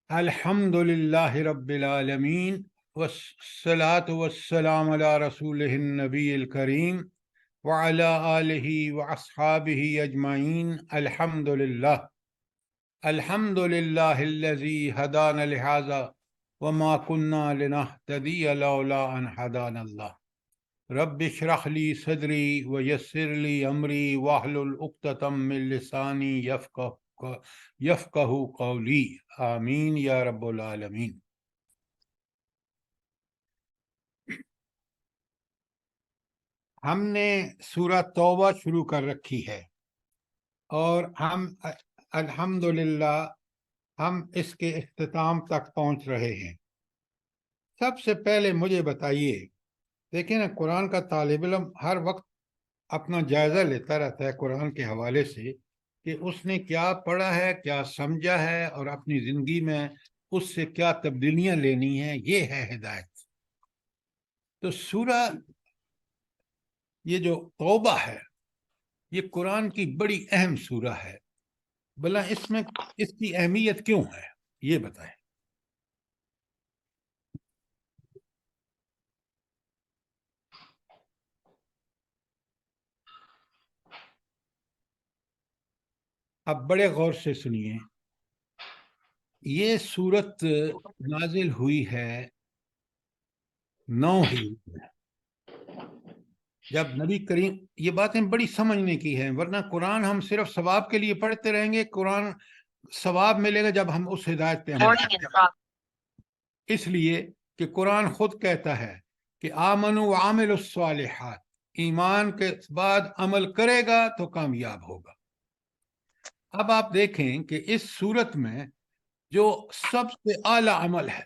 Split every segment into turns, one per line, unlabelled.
الحمد للہ رب العالمین والصلاة والسلام علی رسولہ النبی الکریم وعلی آلہ واصحابہ اجمعین. الحمد للہ الذی ہدانا لہذا وما کنا لنہتدی لولا ان ہدانا اللہ. رب اشرح لی صدری ویسر لی امری واحلل عقدۃ من لسانی یفقہ قولی. آمین یا رب العالمین. ہم نے سورہ توبہ شروع کر رکھی ہے اور ہم الحمدللہ ہم اس کے اختتام تک پہنچ رہے ہیں. سب سے پہلے مجھے بتائیے، دیکھیں نا، قرآن کا طالب علم ہر وقت اپنا جائزہ لیتا رہتا ہے قرآن کے حوالے سے کہ اس نے کیا پڑھا ہے، کیا سمجھا ہے، اور اپنی زندگی میں اس سے کیا تبدیلیاں لینی ہیں. یہ ہے ہدایت. تو سورہ یہ جو توبہ ہے یہ قرآن کی بڑی اہم سورہ ہے. بلا اس میں اس کی اہمیت کیوں ہے یہ بتائیں. اب بڑے غور سے سنیے. یہ سورت نازل ہوئی ہے 9 ہجری میں، جب نبی کریم، یہ باتیں بڑی سمجھنے کی ہیں، ورنہ قرآن ہم صرف ثواب کے لیے پڑھتے رہیں گے. قرآن ثواب ملے گا جب ہم اس ہدایت پہ عمل کریں گے. اس لیے کہ قرآن خود کہتا ہے کہ آمنوا وعملوا الصالحات، ایمان کے بعد عمل کرے گا تو کامیاب ہوگا. اب آپ دیکھیں کہ اس صورت میں جو سب سے اعلیٰ عمل ہے،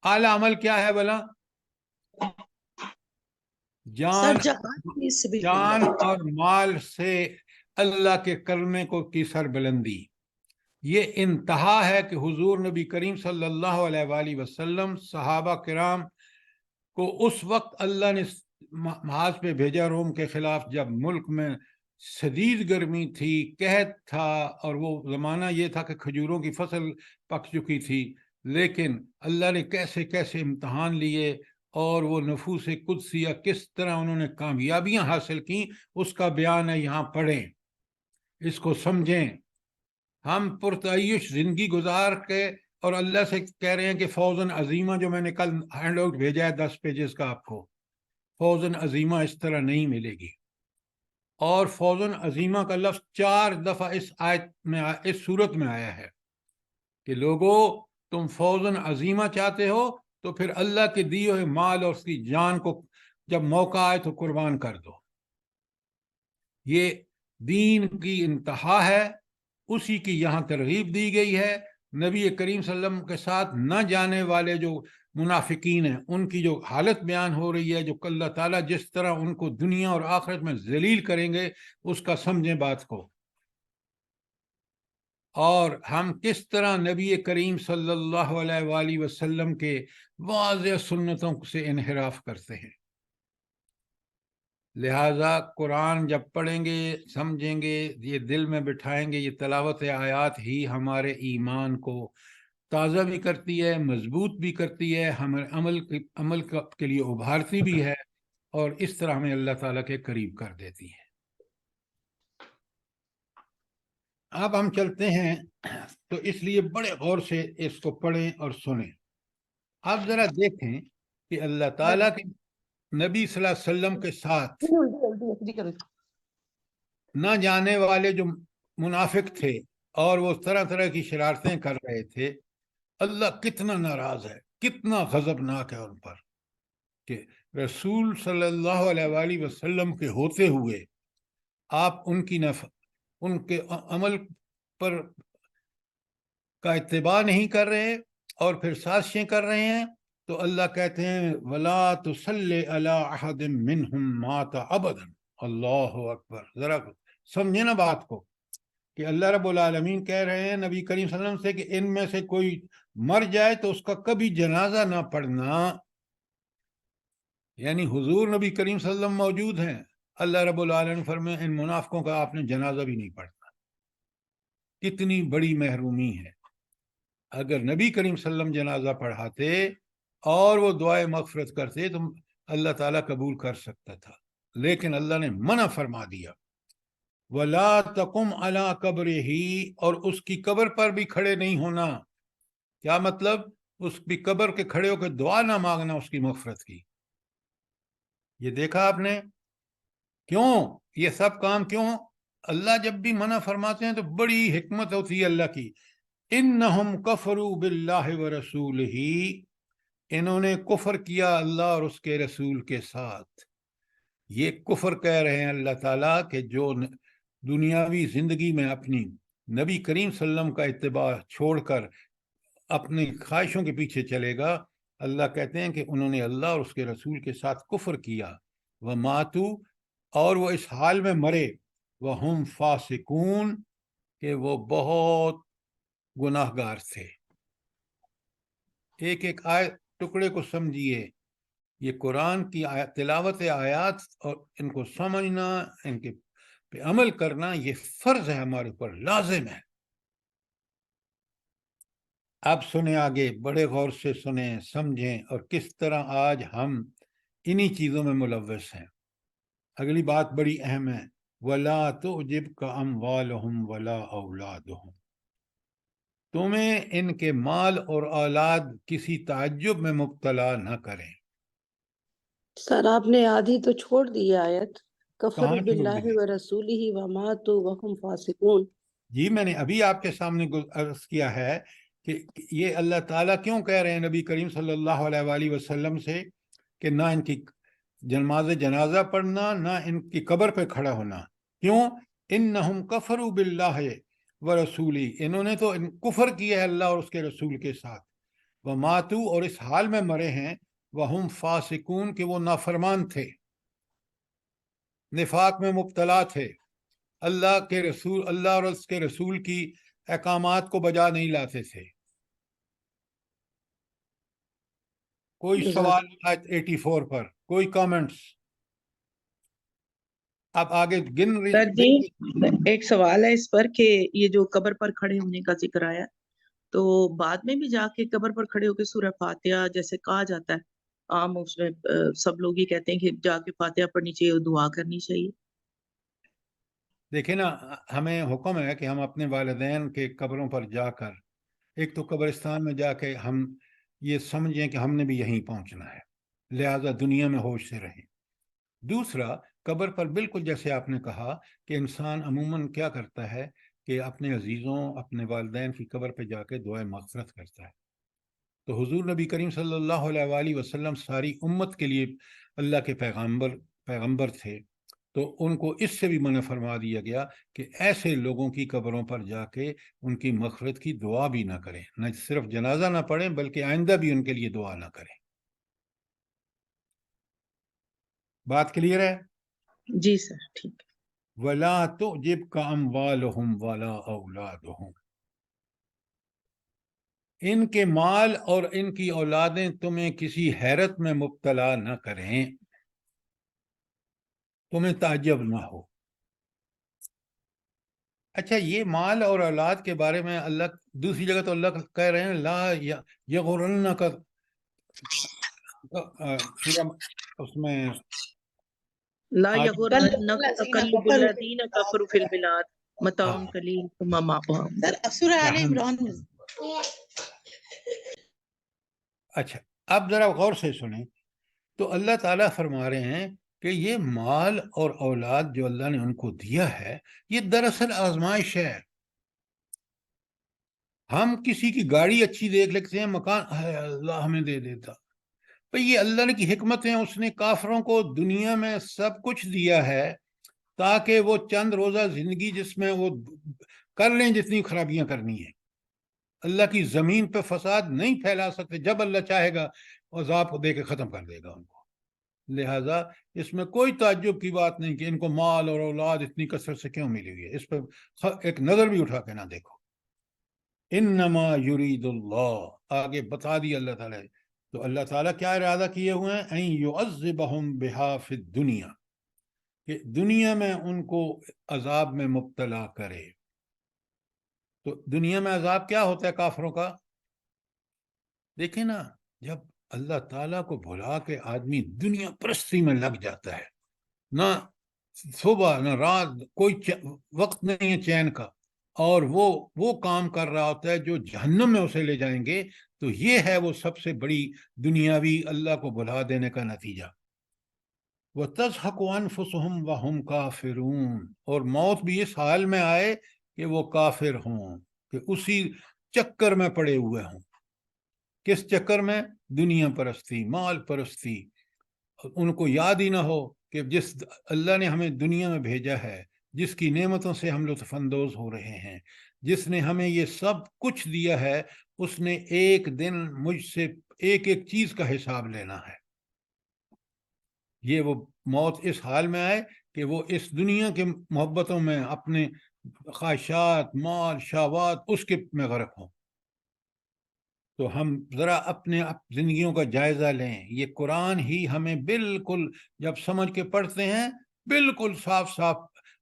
اعلیٰ عمل کیا ہے بلا؟ جان اور مال سے اللہ کے کرنے کو کی سربلندی. یہ انتہا ہے کہ حضور نبی کریم صلی اللہ علیہ وآلہ وسلم صحابہ کرام کو اس وقت اللہ نے محاذ پہ بھیجا روم کے خلاف، جب ملک میں شدید گرمی تھی، قحط تھا، اور وہ زمانہ یہ تھا کہ کھجوروں کی فصل پک چکی تھی. لیکن اللہ نے کیسے کیسے امتحان لیے اور وہ نفوس قدسیہ کس طرح انہوں نے کامیابیاں حاصل کی، اس کا بیان ہے. یہاں پڑھیں، اس کو سمجھیں. ہم پرتعیش زندگی گزار کے اور اللہ سے کہہ رہے ہیں کہ فوزن عظیمہ، جو میں نے کل ہینڈ آؤٹ بھیجا ہے 10 پیجز کا آپ کو، فوزن عظیمہ اس طرح نہیں ملے گی. اور فوزن عظیمہ کا لفظ 4 دفعہ اس آیت میں، اس صورت میں آیا ہے کہ لوگو تم فوزن عظیمہ چاہتے ہو تو پھر اللہ کے دیے ہوئے مال اور اس کی جان کو جب موقع آئے تو قربان کر دو. یہ دین کی انتہا ہے، اسی کی یہاں ترغیب دی گئی ہے. نبی کریم صلی اللہ علیہ وسلم کے ساتھ نہ جانے والے جو منافقین ہیں، ان کی جو حالت بیان ہو رہی ہے، جو اللہ تعالیٰ جس طرح ان کو دنیا اور آخرت میں ذلیل کریں گے، اس کا سمجھیں بات کو. اور ہم کس طرح نبی کریم صلی اللہ علیہ وآلہ وسلم کے واضح سنتوں سے انحراف کرتے ہیں. لہٰذا قرآن جب پڑھیں گے، سمجھیں گے، یہ دل میں بٹھائیں گے، یہ تلاوت آیات ہی ہمارے ایمان کو تازہ بھی کرتی ہے، مضبوط بھی کرتی ہے، ہمارے عمل کے لیے ابھارتی بھی ہے، اور اس طرح ہمیں اللہ تعالیٰ کے قریب کر دیتی ہے. اب ہم چلتے ہیں، تو اس لیے بڑے غور سے اس کو پڑھیں اور سنیں. آپ ذرا دیکھیں کہ اللہ تعالیٰ کے نبی صلی اللہ علیہ وسلم کے ساتھ نہ جانے والے جو منافق تھے اور وہ طرح طرح کی شرارتیں کر رہے تھے، اللہ کتنا ناراض ہے، کتنا غضبناک ہے ان پر کہ رسول صلی اللہ علیہ وآلہ وسلم کے ہوتے ہوئے آپ ان کے عمل پر کا اتباع نہیں کر رہے اور پھر سازشیں کر رہے ہیں. تو اللہ کہتے ہیں وَلَا تُصَلِّ عَلَىٰ أَحَدٍ مِّنْهُمْ مَاتَ أَبَدًا. اللہ اکبر. ذرا سمجھے نا بات کو کہ اللہ رب العالمین کہہ رہے ہیں نبی کریم صلی اللہ علیہ وسلم سے کہ ان میں سے کوئی مر جائے تو اس کا کبھی جنازہ نہ پڑھنا. یعنی حضور نبی کریم صلی اللہ علیہ وسلم موجود ہیں، اللہ رب العالمین فرمائے ان منافقوں کا آپ نے جنازہ بھی نہیں پڑھنا. کتنی بڑی محرومی ہے. اگر نبی کریم صلی اللہ علیہ وسلم جنازہ پڑھاتے اور وہ دعائے مغفرت کرتے تو اللہ تعالیٰ قبول کر سکتا تھا، لیکن اللہ نے منع فرما دیا۔ وَلَا تَقُمْ عَلَىٰ قَبْرِهِ، اور اس کی قبر پر بھی کھڑے نہیں ہونا۔ کیا مطلب؟ اس کی قبر کے کھڑے ہو کے دعا نہ مانگنا اس کی مغفرت کی۔ یہ دیکھا آپ نے کیوں یہ سب کام کیوں؟ اللہ جب بھی منع فرماتے ہیں تو بڑی حکمت ہوتی ہے اللہ کی۔ انہم کفروا باللہ ورسولہ، انہوں نے کفر کیا اللہ اور اس کے رسول کے ساتھ۔ یہ کفر کہہ رہے ہیں اللہ تعالیٰ کہ جو دنیاوی زندگی میں اپنی نبی کریم صلی اللہ علیہ وسلم کا اتباع چھوڑ کر اپنی خواہشوں کے پیچھے چلے گا، اللہ کہتے ہیں کہ انہوں نے اللہ اور اس کے رسول کے ساتھ کفر کیا۔ وَمَاتُوا، اور وہ اس حال میں مرے، وَهُمْ فَاسِقُونَ، کہ وہ بہت گناہ گار تھے۔ ایک ایک آیت ٹکڑے کو سمجھیے۔ یہ قرآن کی تلاوت آیات اور ان کو سمجھنا، ان کے پہ عمل کرنا، یہ فرض ہے ہمارے اوپر، لازم ہے۔ اب سنیں آگے، بڑے غور سے سنیں، سمجھیں، اور کس طرح آج ہم انہی چیزوں میں ملوث ہیں۔ اگلی بات بڑی اہم ہے، وَلَا تُعْجِبْكَ أَمْوَالُهُمْ وَلَا أَوْلَادُهُمْ، تمہیں ان کے مال اور اولاد کسی تعجب میں مبتلا نہ کریں۔
سر آپ نے آدھی تو چھوڑ دی آیت، کفر
کہاں چھوڑ
باللہ
دی؟
ورسولہ وماتوا وہم فاسقون۔
جی میں نے ابھی آپ کے سامنے عرض کیا ہے کہ یہ اللہ تعالیٰ کیوں کہہ رہے ہیں نبی کریم صلی اللہ علیہ وآلہ وسلم سے کہ نہ ان کی جنازہ پڑھنا، نہ ان کی قبر پہ کھڑا ہونا۔ کیوں؟ انہم کفروا باللہ ورسولہ، انہوں نے تو کفر کیا ہے اللہ اور اس کے رسول کے ساتھ۔ وماتوا، اور اس حال میں مرے ہیں، وہم فاسقون، کہ وہ نافرمان تھے، نفاق میں مبتلا تھے، اللہ کے رسول، اللہ اور اس کے رسول کی احکامات کو بجا نہیں لاتے تھے۔ کوئی سوال 84 پر؟ کوئی کامنٹس؟ آپ آگے گن
سر جی ایک سوال ہے اس پر کہ یہ جو قبر پر کھڑے ہونے کا ذکر آیا تو بعد میں بھی جا کے قبر پر کھڑے ہو کے سورہ فاتحہ جیسے کہا جاتا ہے عام، اس میں سب لوگ یہ کہتے ہیں کہ جا کے فاتحہ پڑھنی چاہیے اور دعا کرنی چاہیے۔
دیکھیں نا، ہمیں حکم ہے کہ ہم اپنے والدین کے قبروں پر جا کر، ایک تو قبرستان میں جا کے ہم یہ سمجھیں کہ ہم نے بھی یہیں پہنچنا ہے، لہذا دنیا میں ہوش سے رہیں۔ دوسرا، قبر پر بالکل جیسے آپ نے کہا کہ انسان عموماً کیا کرتا ہے کہ اپنے عزیزوں، اپنے والدین کی قبر پہ جا کے دعائے مغفرت کرتا ہے۔ تو حضور نبی کریم صلی اللہ علیہ وآلہ وسلم ساری امت کے لیے اللہ کے پیغمبر تھے، تو ان کو اس سے بھی منع فرما دیا گیا کہ ایسے لوگوں کی قبروں پر جا کے ان کی مغفرت کی دعا بھی نہ کریں، نہ صرف جنازہ نہ پڑھیں بلکہ آئندہ بھی ان کے لیے دعا نہ کریں۔ بات کلیئر ہے؟
جی سر ٹھیک ہے۔
وَلَا تُعْجِبْكَ أَمْوَالُهُمْ وَلَا أَوْلَادُهُمْ، ان کے مال اور ان کی اولادیں تمہیں کسی حیرت میں مبتلا نہ کریں، تمہیں تعجب نہ ہو۔ اچھا، یہ مال اور اولاد کے بارے میں اللہ دوسری جگہ تو اللہ کہہ رہے ہیں لا یغرنک، اس میں
لا یغرنک تقلب الذین کفروا فی البلاد متاع قلیل ثم مأواہم۔
سورہ آل عمران میں۔
اچھا، اب ذرا غور سے سنیں تو اللہ تعالیٰ فرما رہے ہیں کہ یہ مال اور اولاد جو اللہ نے ان کو دیا ہے، یہ دراصل آزمائش ہے۔ ہم کسی کی گاڑی اچھی دیکھ لیتے ہیں، مکان اللہ ہمیں دے دیتا، بھئی یہ اللہ نے کی حکمت ہے، اس نے کافروں کو دنیا میں سب کچھ دیا ہے تاکہ وہ چند روزہ زندگی جس میں وہ کر لیں جتنی خرابیاں کرنی ہیں۔ اللہ کی زمین پہ فساد نہیں پھیلا سکتے، جب اللہ چاہے گا عذاب کو دے کے ختم کر دے گا ان کو۔ لہٰذا اس میں کوئی تعجب کی بات نہیں کہ ان کو مال اور اولاد اتنی کثرت سے کیوں ملی ہوئی ہے، اس پہ ایک نظر بھی اٹھا کے نہ دیکھو۔ انما یرید اللہ، آگے بتا دیا اللہ تعالیٰ، تو اللہ تعالیٰ کیا ارادہ کیے ہوئے ہیں، ان یعذبہم بہا فی الدنیا، کہ دنیا میں ان کو عذاب میں مبتلا کرے۔ تو دنیا میں عذاب کیا ہوتا ہے کافروں کا؟ دیکھیں نا، جب اللہ تعالیٰ کو بھلا کے آدمی دنیا پرستی میں لگ جاتا ہے، نہ صبح نہ رات، کوئی وقت نہیں ہے چین کا، اور وہ کام کر رہا ہوتا ہے جو جہنم میں اسے لے جائیں گے، تو یہ ہے وہ سب سے بڑی دنیاوی اللہ کو بھلا دینے کا نتیجہ۔ وَتَضْحَكُ أَنفُسُهُمْ وَهُمْ كَافِرُونَ، اور موت بھی اس حال میں آئے کہ وہ کافر ہوں، کہ اسی چکر میں پڑے ہوئے ہوں۔ کس چکر میں؟ دنیا پرستی، مال پرستی۔ ان کو یاد ہی نہ ہو کہ جس اللہ نے ہمیں دنیا میں بھیجا ہے، جس کی نعمتوں سے ہم لطف اندوز ہو رہے ہیں، جس نے ہمیں یہ سب کچھ دیا ہے، اس نے ایک دن مجھ سے ایک ایک چیز کا حساب لینا ہے۔ یہ وہ موت اس حال میں آئے کہ وہ اس دنیا کے محبتوں میں، اپنے خواہشات، مال، شہوات، اس کے میں غرق ہوں۔ تو ہم ذرا اپنے زندگیوں کا جائزہ لیں۔ یہ قرآن ہی ہمیں بالکل جب سمجھ کے پڑھتے ہیں، بالکل صاف صاف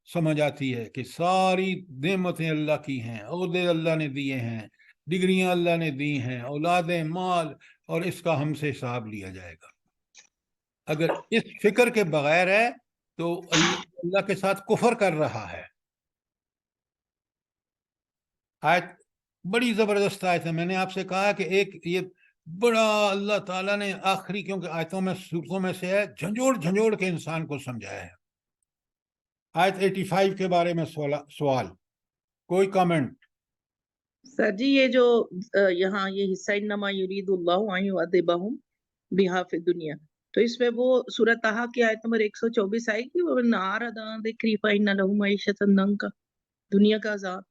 سمجھ آتی ہے کہ ساری نعمتیں اللہ کی ہیں، عہدے اللہ نے دیے ہیں، ڈگریاں اللہ نے دی ہیں، اولادیں، مال، اور اس کا ہم سے حساب لیا جائے گا۔ اگر اس فکر کے بغیر ہے تو اللہ کے ساتھ کفر کر رہا ہے۔ آیت بڑی زبردست آیت ہے۔ میں نے آپ سے کہا کہ ایک یہ بڑا اللہ تعالیٰ نے آخری، کیونکہ آیتوں میں، صورتوں میں سے ہے، جھنجھوڑ جھنجھوڑ کے انسان کو سمجھایا ہے۔ آیت 85 کے بارے میں سوال، کوئی کامنٹ؟
سر جی، یہ جو یہاں یہ حصہ انما یرید اللہ ان یعذبہم بہا فی الدنیا، تو اس میں وہ سورۃ طٰہٰ کی آیت نمبر 124 آئے گی، وہ نارد عن ذکری فإن لہ معیشۃ ضنکا، دنیا کا عذاب۔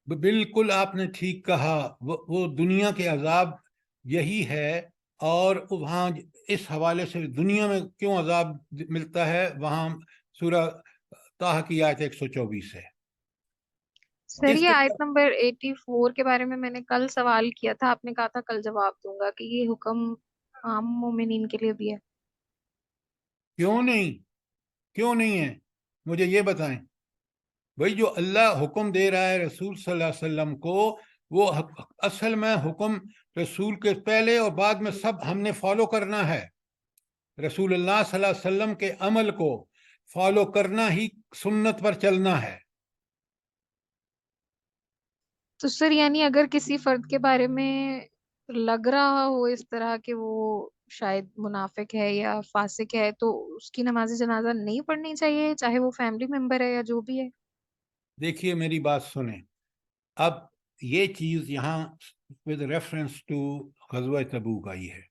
بالکل آپ نے ٹھیک کہا، وہ دنیا کے عذاب یہی ہے۔ اور وہاں اس حوالے سے دنیا میں کیوں عذاب ملتا ہے، وہاں سورہ طٰہٰ کی آیت 124 ہے۔
سر
اس
یہ
کے
آیت نمبر 84 کے بارے میں نے کل سوال کیا تھا، آپ نے کہا تھا کل جواب دوں گا، کہ یہ حکم عام مومنین کے لیے بھی ہے۔
کیوں نہیں ہے؟ مجھے یہ بتائیں۔ بھئی جو اللہ حکم دے رہا ہے رسول صلی اللہ علیہ وسلم کو، وہ اصل میں حکم رسول کے پہلے اور بعد میں سب ہم نے فالو کرنا ہے۔ رسول اللہ صلی اللہ علیہ وسلم کے عمل کو فالو کرنا ہی سنت پر چلنا ہے۔
تو سر یعنی اگر کسی فرد کے بارے میں لگ رہا ہو اس طرح کہ وہ شاید منافق ہے یا فاسق ہے، تو اس کی نماز جنازہ نہیں پڑھنی چاہیے، چاہے وہ فیملی ممبر ہے یا جو بھی ہے؟
دیکھیے میری بات سنیں، اب یہ چیز یہاں with reference to غزوہ تبوک آئی ہے،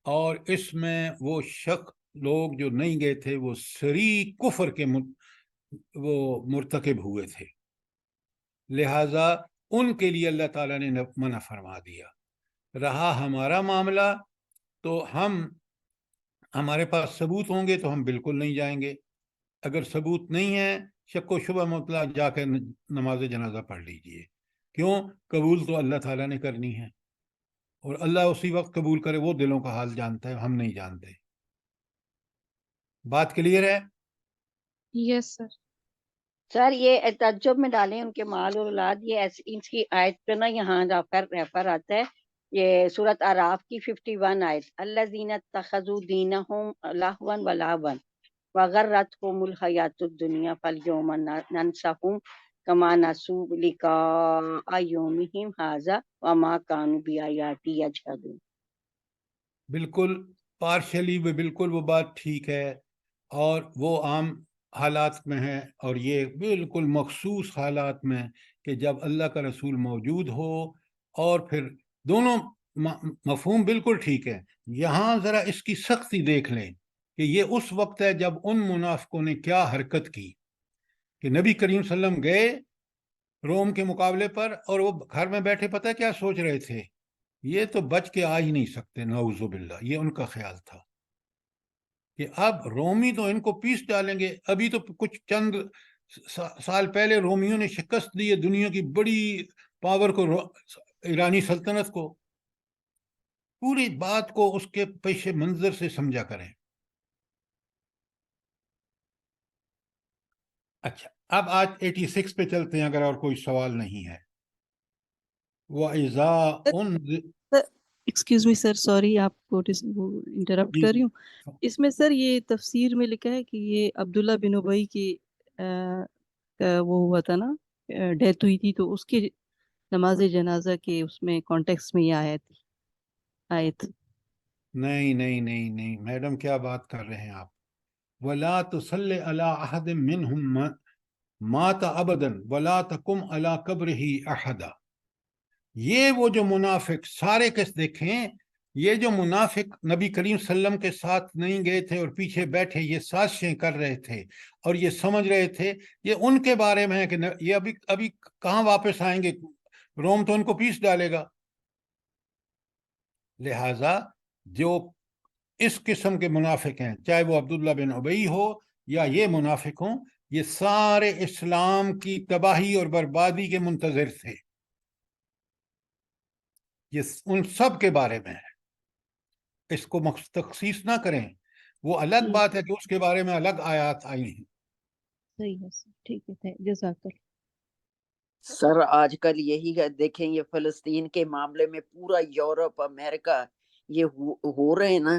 اور اس میں وہ شخص لوگ جو نہیں گئے تھے، وہ صریح کفر کے وہ مرتکب ہوئے تھے، لہٰذا ان کے لیے اللہ تعالیٰ نے منع فرما دیا۔ رہا ہمارا معاملہ، تو ہمارے پاس ثبوت ہوں گے تو ہم بالکل نہیں جائیں گے۔ اگر ثبوت نہیں ہے، شک و شبہ مطلق، جا کے نماز جنازہ پڑھ لیجئے۔ کیوں؟ قبول تو اللہ تعالیٰ نے کرنی ہے، اور اللہ اسی وقت قبول کرے، وہ دلوں کا حال جانتا ہے، ہم نہیں جانتے۔ بات کلیئر ہے؟
یس سر۔
سر یہ تعجب میں ڈالیں ان کے مال اور اولاد، یہ ایسی ان کی آیت پہ نا یہاں ریفر آتا ہے، یہ سورۃ اعراف کی 51 آیت، الذین اتخذوا دینہم لہوا ولعبا وغرتہم الحیاۃ الدنیا فالیوم ننسہم کما نسوا لقاء یومہم ھذا وما کانوا بآیاتنا یجحدون۔
بالکل پارشلی، بالکل وہ بات ٹھیک ہے، اور وہ عام حالات میں ہے، اور یہ بالکل مخصوص حالات میں کہ جب اللہ کا رسول موجود ہو، اور پھر دونوں مفہوم بالکل ٹھیک ہے۔ یہاں ذرا اس کی سختی دیکھ لیں کہ یہ اس وقت ہے جب ان منافقوں نے کیا حرکت کی، کہ نبی کریم صلی اللہ علیہ وسلم گئے روم کے مقابلے پر، اور وہ گھر میں بیٹھے پتہ کیا سوچ رہے تھے؟ یہ تو بچ کے آ ہی نہیں سکتے، نعوذ باللہ، یہ ان کا خیال تھا کہ اب رومی تو ان کو پیس ڈالیں گے۔ ابھی تو کچھ چند سال پہلے رومیوں نے شکست دی ہے دنیا کی بڑی پاور کو، ایرانی سلطنت کو۔ پوری بات کو اس کے پیش منظر سے سمجھا کریں۔ اچھا، اب آج 86 پہ چلتے ہیں، اگر اور کوئی سوال نہیں ہے۔ وَإِذَا
ایکسکیوز می سر، سوری آپ کو انٹرپٹ
جی
کر
جی
رہی ہوں. اس میں سر یہ تفسیر میں لکھا ہے کہ یہ عبداللہ بن ابی کی وہ ہوا تھا نا، ڈیتھ ہوئی تھی، تو اس کی نماز جنازہ کے اس میں کانٹیکس میں یہ آیت.
نہیں نہیں نہیں نہیں میڈم، کیا بات کر رہے ہیں آپ؟ وَلَا تُصَلِّ عَلَىٰ أَحَدٍ مِّنْهُمْ مَاتَ أَبَدًا وَلَا تَقُمْ عَلَىٰ قَبْرِهِ أَحَدًا. یہ وہ جو منافق سارے کس دیکھیں، یہ جو منافق نبی کریم صلی اللہ علیہ وسلم کے ساتھ نہیں گئے تھے اور پیچھے بیٹھے یہ سازشیں کر رہے تھے اور یہ سمجھ رہے تھے، یہ ان کے بارے میں ہے کہ یہ ابھی کہاں واپس آئیں گے، روم تو ان کو پیس ڈالے گا. لہٰذا جو اس قسم کے منافق ہیں، چاہے وہ عبداللہ بن ابی ہو یا یہ منافق ہوں، یہ سارے اسلام کی تباہی اور بربادی کے منتظر تھے. یہ ان سب کے بارے میں ہے، اس کو تخصیص نہ کریں. وہ الگ بات ہے کہ اس کے بارے میں الگ آیات آئی ہیں.
صحیح ہے سر، ٹھیک ہے، جزاک اللہ.
سر آج کل یہی ہے، دیکھیں یہ فلسطین کے معاملے میں پورا یورپ، امریکہ یہ ہو رہے ہیں نا.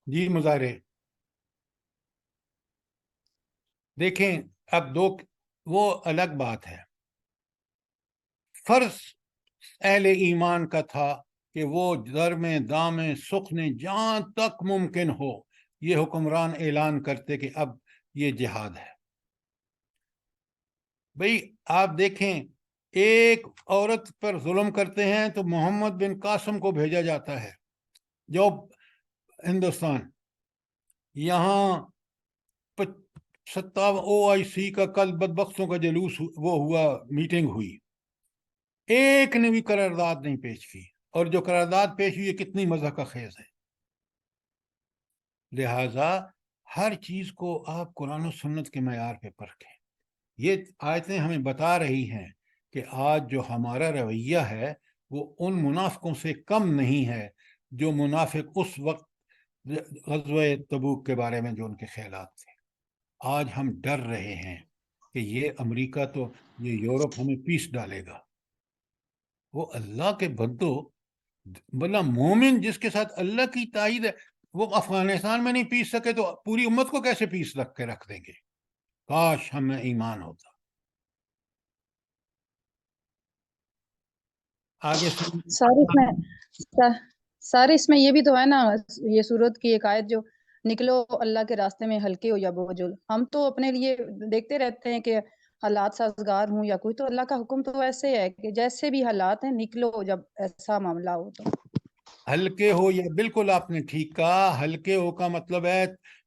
جی مظاہرے دیکھیں، اب وہ الگ بات ہے. فرض اہل ایمان کا تھا کہ وہ درمے دامے سخنے جہاں تک ممکن ہو یہ حکمران اعلان کرتے کہ اب یہ جہاد ہے. بھئی آپ دیکھیں، ایک عورت پر ظلم کرتے ہیں تو محمد بن قاسم کو بھیجا جاتا ہے جو ہندوستان، یہاں 57 OIC کا کل بدبختوں کا جلوس وہ ہوا، میٹنگ ہوئی، ایک نے بھی قرارداد نہیں پیش کی، اور جو قرارداد پیش ہوئی کتنی مزہ کا خیز ہے. لہٰذا ہر چیز کو آپ قرآن و سنت کے معیار پہ پرکھیں. یہ آیتیں ہمیں بتا رہی ہیں کہ آج جو ہمارا رویہ ہے وہ ان منافقوں سے کم نہیں ہے جو منافق اس وقت غزوہ تبوک کے بارے میں جو ان کے خیالات تھے. آج ہم ڈر رہے ہیں کہ یہ امریکہ تو یہ یورپ ہمیں پیس ڈالے گا. وہ اللہ کے بندو، بلا مومن جس کے ساتھ اللہ کی تائید ہے، وہ افغانستان میں نہیں پیس سکے تو پوری امت کو کیسے پیس رکھ دیں گے؟ کاش ہمیں ایمان ہوتا. آگے
سارے اس میں یہ بھی تو ہے نا، یہ سورت کی ایک آیت جو نکلو اللہ کے راستے میں ہلکے ہو یا بوجھل. ہم تو اپنے لیے دیکھتے رہتے ہیں کہ حالات سازگار ہوں یا کوئی، تو اللہ کا حکم تو ایسے ہے کہ جیسے بھی حالات ہیں نکلو جب ایسا معاملہ ہو تو.
ہلکے ہو، یا بالکل آپ نے ٹھیک کہا. ہلکے ہو کا مطلب ہے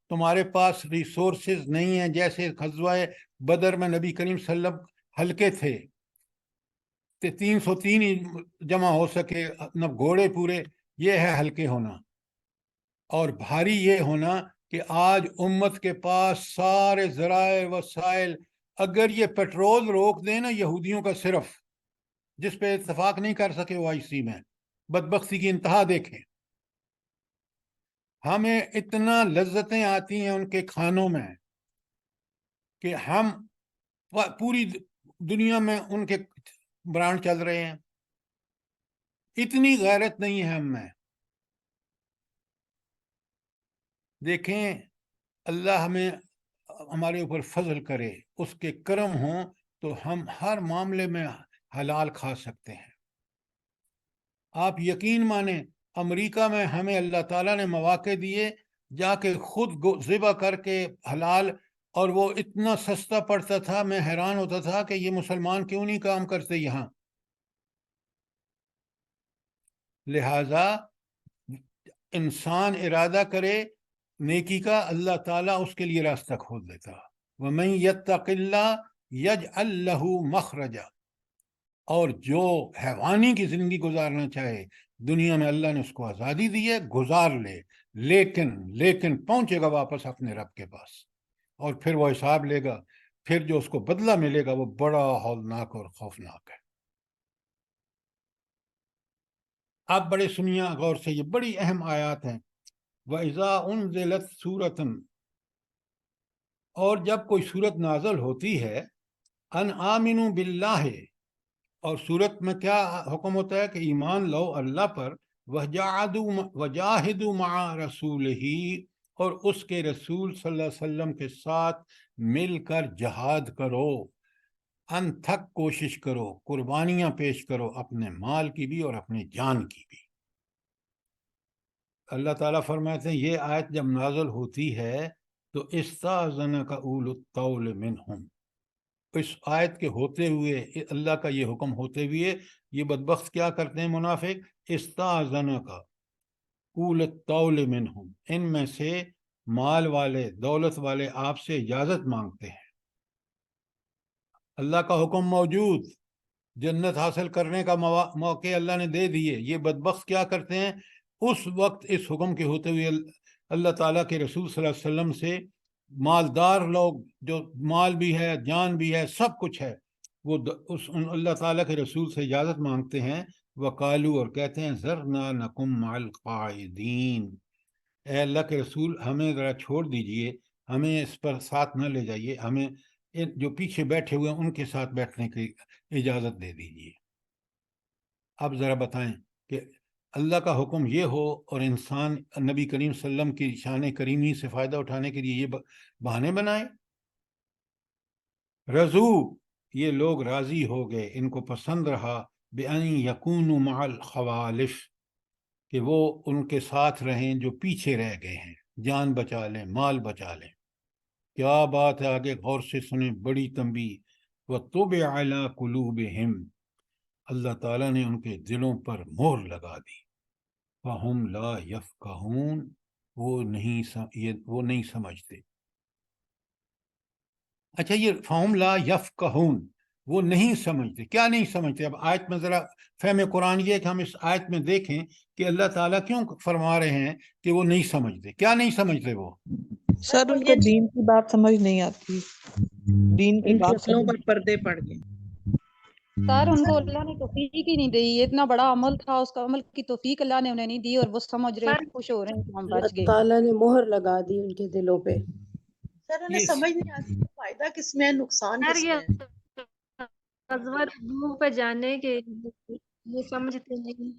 تمہارے پاس ریسورسز نہیں ہیں. جیسے غزوہ بدر میں نبی کریم صلی اللہ علیہ وسلم ہلکے تھے، 303 ہی جمع ہو سکے، نہ گھوڑے پورے. یہ ہے ہلکے ہونا. اور بھاری یہ ہونا کہ آج امت کے پاس سارے ذرائع وسائل، اگر یہ پیٹرول روک دیں نا یہودیوں کا صرف، جس پہ اتفاق نہیں کر سکے OIC میں، بدبختی کی انتہا دیکھیں. ہمیں اتنا لذتیں آتی ہیں ان کے کھانوں میں کہ ہم پوری دنیا میں ان کے برانڈ چل رہے ہیں. اتنی غیرت نہیں ہے ہم میں. دیکھیں، اللہ ہمیں ہمارے اوپر فضل کرے، اس کے کرم ہوں تو ہم ہر معاملے میں حلال کھا سکتے ہیں. آپ یقین مانیں، امریکہ میں ہمیں اللہ تعالیٰ نے مواقع دیے جا کے خود ذبح کر کے حلال، اور وہ اتنا سستا پڑتا تھا، میں حیران ہوتا تھا کہ یہ مسلمان کیوں نہیں کام کرتے یہاں. لہٰذا انسان ارادہ کرے نیکی کا، اللہ تعالیٰ اس کے لیے راستہ کھول دیتا. وَمَن يَتَّقِ اللَّهَ يَجْعَل لَّهُ مَخْرَجًا. اور جو حیوانی کی زندگی گزارنا چاہے دنیا میں، اللہ نے اس کو آزادی دی ہے، گزار لے، لیکن پہنچے گا واپس اپنے رب کے پاس، اور پھر وہ حساب لے گا. پھر جو اس کو بدلہ ملے گا وہ بڑا ہولناک اور خوفناک ہے. آپ بڑے سنیے غور سے، یہ بڑی اہم آیات ہیں. وَإِذَا أُنزِلَتْ سُورَةٌ، اور جب کوئی سورت نازل ہوتی ہے، ان آمنوا باللہ، اور صورت میں کیا حکم ہوتا ہے کہ ایمان لو اللہ پر، وجاہدوا مع رسولہ، اور اس کے رسول صلی اللہ علیہ وسلم کے ساتھ مل کر جہاد کرو، انتھک کوشش کرو، قربانیاں پیش کرو، اپنے مال کی بھی اور اپنے جان کی بھی۔ اللہ تعالیٰ فرماتے ہیں یہ آیت جب نازل ہوتی ہے تو استاذنک اولو الطول منہم، اس آیت کے ہوتے ہوئے، اللہ کا یہ حکم ہوتے ہوئے، یہ بدبخت کیا کرتے ہیں منافق؟ استاذنک اولو الطول منہم، ان میں سے مال والے، دولت والے آپ سے اجازت مانگتے ہیں۔ اللہ کا حکم موجود، جنت حاصل کرنے کا موقع اللہ نے دے دیے، یہ بدبخت کیا کرتے ہیں؟ اس وقت اس حکم کے ہوتے ہوئے اللہ تعالیٰ کے رسول صلی اللہ علیہ وسلم سے مالدار لوگ، جو مال بھی ہے، جان بھی ہے، سب کچھ ہے، وہ اللہ تعالیٰ کے رسول سے اجازت مانگتے ہیں، وقالو، اور کہتے ہیں ذرنا نکم مع القاعدین، اے اللہ کے رسول ہمیں ذرا چھوڑ دیجئے، ہمیں اس پر ساتھ نہ لے جائیے، ہمیں جو پیچھے بیٹھے ہوئے ہیں ان کے ساتھ بیٹھنے کی اجازت دے دیجئے۔ اب ذرا بتائیں کہ اللہ کا حکم یہ ہو اور انسان نبی کریم صلی اللہ علیہ وسلم کی شان کریمی سے فائدہ اٹھانے کے لیے یہ بہانے بنائے۔ رضو، یہ لوگ راضی ہو گئے، ان کو پسند رہا، بِأَن يَكُونُوا مَعَ الْخَوَالِفِ، کہ وہ ان کے ساتھ رہیں جو پیچھے رہ گئے ہیں، جان بچا لیں، مال بچا لیں۔ کیا بات ہے، آگے غور سے سنیں، بڑی تنبیہ۔ وَطُبِعَ عَلَىٰ قُلُوبِهِمْ، اللہ تعالیٰ نے ان کے دلوں پر مہر لگا دی۔ فَهُمْ لَا يَفْقَهُونَ، وہ نہیں سمجھتے۔ اچھا، یہ فَهُمْ لَا يَفْقَهُونَ، وہ نہیں سمجھتے، کیا نہیں سمجھتے؟ اب آیت میں ذرا فہم قرآن یہ ہے کہ ہم اس آیت میں دیکھیں کہ اللہ تعالیٰ کیوں فرما رہے ہیں کہ وہ نہیں سمجھتے، کیا نہیں سمجھتے وہ؟
سر ان کو دین کی بات سمجھ نہیں آتی، دین کی
ان کی
بات
عقلوں
پر پردے پڑ گئے۔
سر ان کو اللہ نے توفیق ہی نہیں دی، یہ اتنا بڑا عمل تھا، اس کا عمل کی توفیق اللہ نے انہیں نہیں دی، اور وہ سمجھ رہے ہیں، خوش ہو رہے ہیں کہ ہم
اللہ
بچ گئے۔
تعالیٰ نے مہر لگا دی ان کے دلوں پہ۔
سر انہیں سمجھ نہیں آتی کہ فائدہ کس میں ہے، نقصان
سر
کس
یہ
میں ہے۔
غزوہ تبوک پہ جانے کے یہ سمجھتے نہیں۔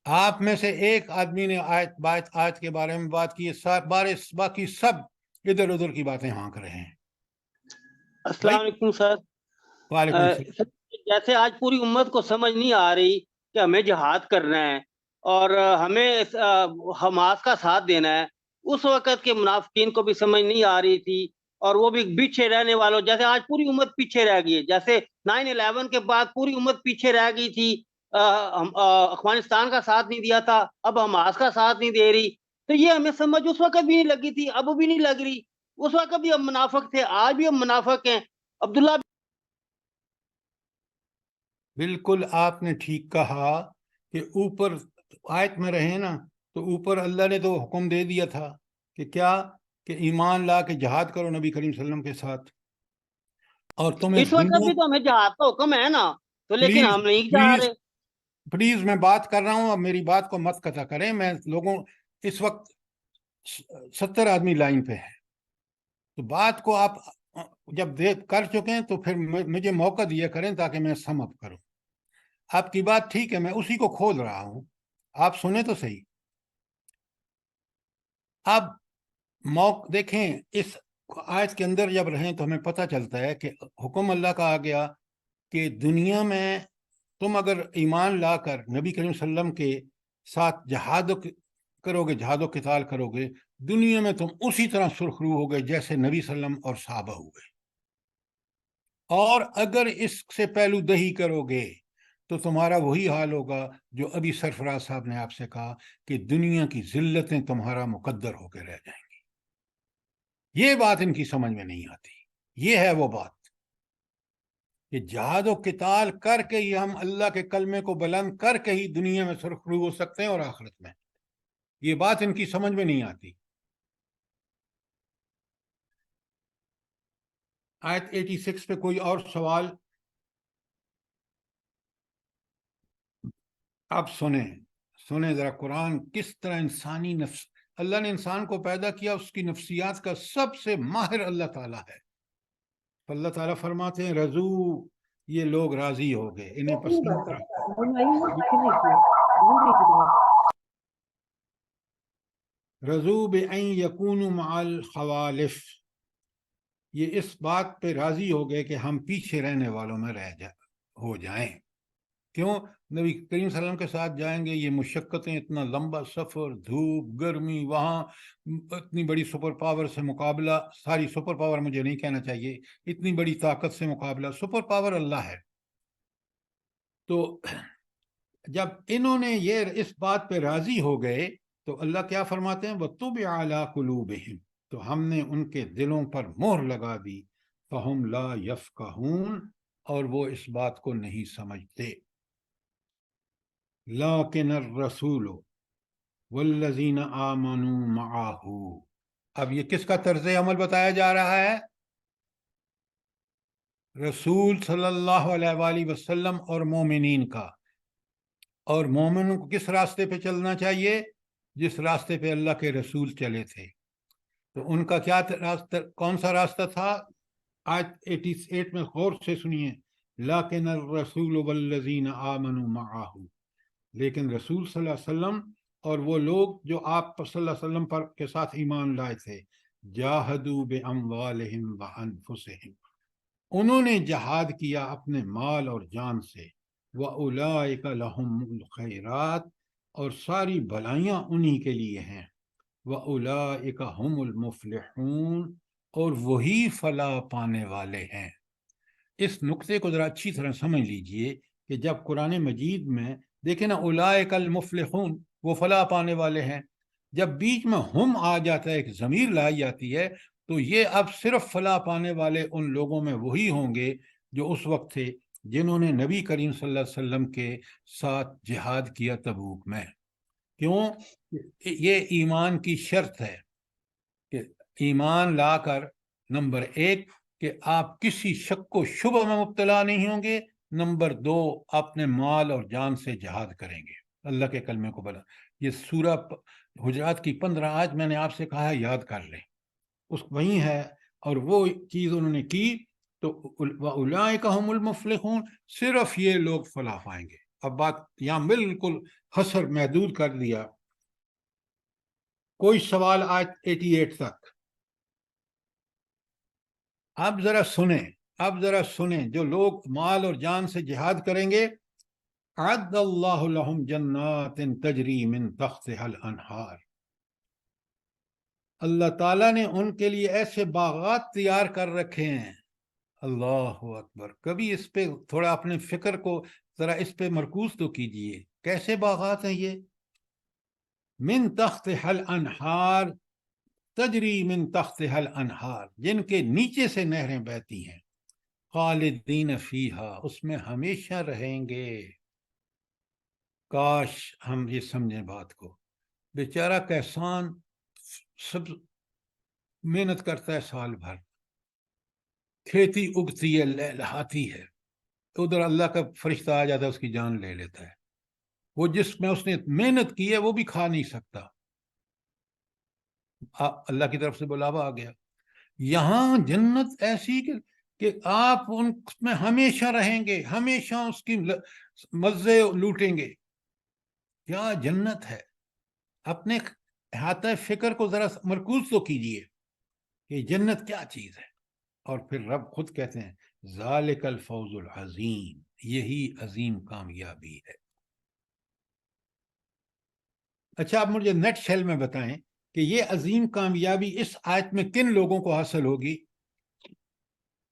آپ میں سے ایک آدمی نے آیت کے بارے میں بات کی ہے، باقی سب ادھر ادھر کی باتیں ہانک رہے ہیں۔
السلام علیکم سر۔
وعلیکم السلام۔
جیسے آج پوری امت کو سمجھ نہیں آ رہی کہ ہمیں جہاد کرنا ہے اور ہمیں حماس کا ساتھ دینا ہے، اس وقت کے منافقین کو بھی سمجھ نہیں آ رہی تھی، اور وہ بھی پیچھے رہنے والوں، جیسے آج پوری امت پیچھے رہ گئی ہے، جیسے 9/11 کے بعد پوری امت پیچھے رہ گئی تھی، افغانستان کا ساتھ نہیں دیا تھا، اب حماس کا ساتھ نہیں دے رہی، تو یہ ہمیں سمجھ اس وقت بھی نہیں لگی تھی، اب بھی نہیں لگ رہی۔ اس وقت بھی ہم منافق تھے، آج بھی ہم منافق ہیں۔ عبداللہ
بالکل آپ نے ٹھیک کہا کہ اوپر آیت میں رہے نا، تو اوپر اللہ نے تو حکم دے دیا تھا کہ کیا، کہ ایمان لا کے جہاد کرو نبی کریم صلی اللہ علیہ وسلم کے ساتھ، اور تمہیں
اس وقت بھی تو ہمیں جہاد کا حکم ہے نا، تو لیکن ہم نہیں جا رہے۔
پلیز میں بات کر رہا ہوں، اب میری بات کو مت قطع کریں، میں لوگوں، اس وقت 70 آدمی لائن پہ ہیں، تو بات کو آپ جب کر چکے ہیں تو پھر مجھے موقع دیا کریں تاکہ میں سم اپ کروں۔ آپ کی بات ٹھیک ہے، میں اسی کو کھول رہا ہوں، آپ سنیں تو صحیح۔ اب دیکھیں، اس آیت کے اندر جب رہیں تو ہمیں پتہ چلتا ہے کہ حکم اللہ کا آ گیا کہ دنیا میں تم اگر ایمان لا کر نبی کریم صلی اللہ علیہ وسلم کے ساتھ جہاد کرو گے، جہاد و قتال کرو گے، دنیا میں تم اسی طرح سرخرو ہو گئے جیسے نبی صلی اللہ علیہ وسلم اور صحابہ ہوئے، اور اگر اس سے پہلو دہی کرو گے تو تمہارا وہی حال ہوگا جو ابھی سرفراز صاحب نے آپ سے کہا کہ دنیا کی ذلتیں تمہارا مقدر ہو کے رہ جائیں گی۔ یہ بات ان کی سمجھ میں نہیں آتی۔ یہ ہے وہ بات کہ جہاد و قتال کر کے ہی ہم اللہ کے کلمے کو بلند کر کے ہی دنیا میں سرخرو ہو سکتے ہیں اور آخرت میں۔ یہ بات ان کی سمجھ میں نہیں آتی۔ آیت 86 پہ کوئی اور سوال؟ اب سنیں ذرا قرآن کس طرح انسانی نفس، اللہ نے انسان کو پیدا کیا، اس کی نفسیات کا سب سے ماہر اللہ تعالیٰ ہے۔ اللہ تعالیٰ فرماتے ہیں رضو یہ لوگ راضی ہو گئے، انہیں پسند تھا۔ رضو بأن یکونوا مع الخوالف، یہ اس بات پہ راضی ہو گئے کہ ہم پیچھے رہنے والوں میں ہو جائیں۔ کیوں؟ نبی کریم صلی اللہ علیہ وسلم کے ساتھ جائیں گے، یہ مشقتیں، اتنا لمبا سفر، دھوپ، گرمی، وہاں اتنی بڑی سپر پاور سے مقابلہ، ساری سپر پاور مجھے نہیں کہنا چاہیے، اتنی بڑی طاقت سے مقابلہ، سپر پاور اللہ ہے۔ تو جب انہوں نے اس بات پہ راضی ہو گئے تو اللہ کیا فرماتے ہیں؟ وَطُبِعَ عَلَىٰ قُلُوبِهِمْ، تو ہم نے ان کے دلوں پر مہر لگا دی، فَهُمْ لَا يَفْقَهُونَ، اور وہ اس بات کو نہیں سمجھتے۔ لَٰكِنَ الرَّسُولُ وَالَّذِينَ آمَنُوا مَعَهُ، اب یہ کس کا طرز عمل بتایا جا رہا ہے؟ رسول صلی اللہ علیہ وآلہ وسلم اور مومنین کا۔ اور مومنوں کو کس راستے پہ چلنا چاہیے؟ جس راستے پہ اللہ کے رسول چلے تھے۔ تو ان کا کیا راستہ، کون سا راستہ تھا؟ آیت 88 میں غور سے سنیے، لیکن الرسول والذین آمنوا معہ، لیکن رسول صلی اللہ علیہ وسلم اور وہ لوگ جو آپ صلی اللہ علیہ وسلم پر کے ساتھ ایمان لائے تھے، جاہدوا باموالہم وانفسہم، انہوں نے جہاد کیا اپنے مال اور جان سے، وَأُولَٰئِكَ لَهُمُ الْخَيْرَاتُ، اور ساری بھلائیاں انہی کے لیے ہیں، وَأُولَٰئِكَ هُمُ الْمُفْلِحُونَ، اور وہی فلاح پانے والے ہیں۔ اس نقطے کو ذرا اچھی طرح سمجھ لیجئے کہ جب قرآن مجید میں دیکھیں نا، اولئک المفلحون، وہ فلاح پانے والے ہیں، جب بیچ میں ہم آ جاتا ہے، ایک ضمیر لائی جاتی ہے، تو یہ اب صرف فلاح پانے والے ان لوگوں میں وہی ہوں گے جو اس وقت تھے جنہوں نے نبی کریم صلی اللہ علیہ وسلم کے ساتھ جہاد کیا تبوک میں۔ کیوں؟ یہ ایمان کی شرط ہے کہ ایمان لا کر، نمبر 1 کہ آپ کسی شک و شبہ میں مبتلا نہیں ہوں گے، نمبر 2 اپنے مال اور جان سے جہاد کریں گے اللہ کے کلمے کو بلا۔ یہ سورہ حجرات کی 15 آیت میں نے آپ سے کہا ہے یاد کر لیں، اس وہیں ہے، اور وہ چیز انہوں نے کی، تو وَأُولَٰئِكَ هُمُ الْمُفْلِحُونَ، صرف یہ لوگ فلاح پائیں گے۔ اب بات یہاں بالکل حصر محدود کر دیا۔ کوئی سوال آیت 88 تک؟ اب ذرا سنیں، جو لوگ مال اور جان سے جہاد کریں گے، اعد اللہ لہم جنات تجری من تحتها الانہار، اللہ تعالیٰ نے ان کے لیے ایسے باغات تیار کر رکھے ہیں۔ اللہ اکبر، کبھی اس پہ تھوڑا اپنے فکر کو ذرا اس پہ مرکوز تو کیجئے، کیسے باغات ہیں یہ؟ من تحتها الانہار، تجری من تحتها الانہار، جن کے نیچے سے نہریں بہتی ہیں، خالدین فیہا، اس میں ہمیشہ رہیں گے۔ کاش ہم یہ سمجھیں بات کو، بیچارہ کسان سب محنت کرتا ہے سال بھر، کھیتی اگتی ہے، لہلاتی ہے، ادھر اللہ کا فرشتہ آ جاتا ہے، اس کی جان لے لیتا ہے، وہ جس میں اس نے محنت کی ہے وہ بھی کھا نہیں سکتا، اللہ کی طرف سے بلاوا آ گیا۔ یہاں جنت ایسی کہ آپ ان میں ہمیشہ رہیں گے، ہمیشہ اس کی مزے لوٹیں گے۔ کیا جنت ہے! اپنے احاطہ فکر کو ذرا مرکوز تو کیجئے کہ جنت کیا چیز ہے۔ اور پھر رب خود کہتے ہیں ذالک الفوز العظیم، یہی عظیم کامیابی ہے۔ اچھا، آپ مجھے نیٹ شیل میں بتائیں کہ یہ عظیم کامیابی اس آیت میں کن لوگوں کو حاصل ہوگی؟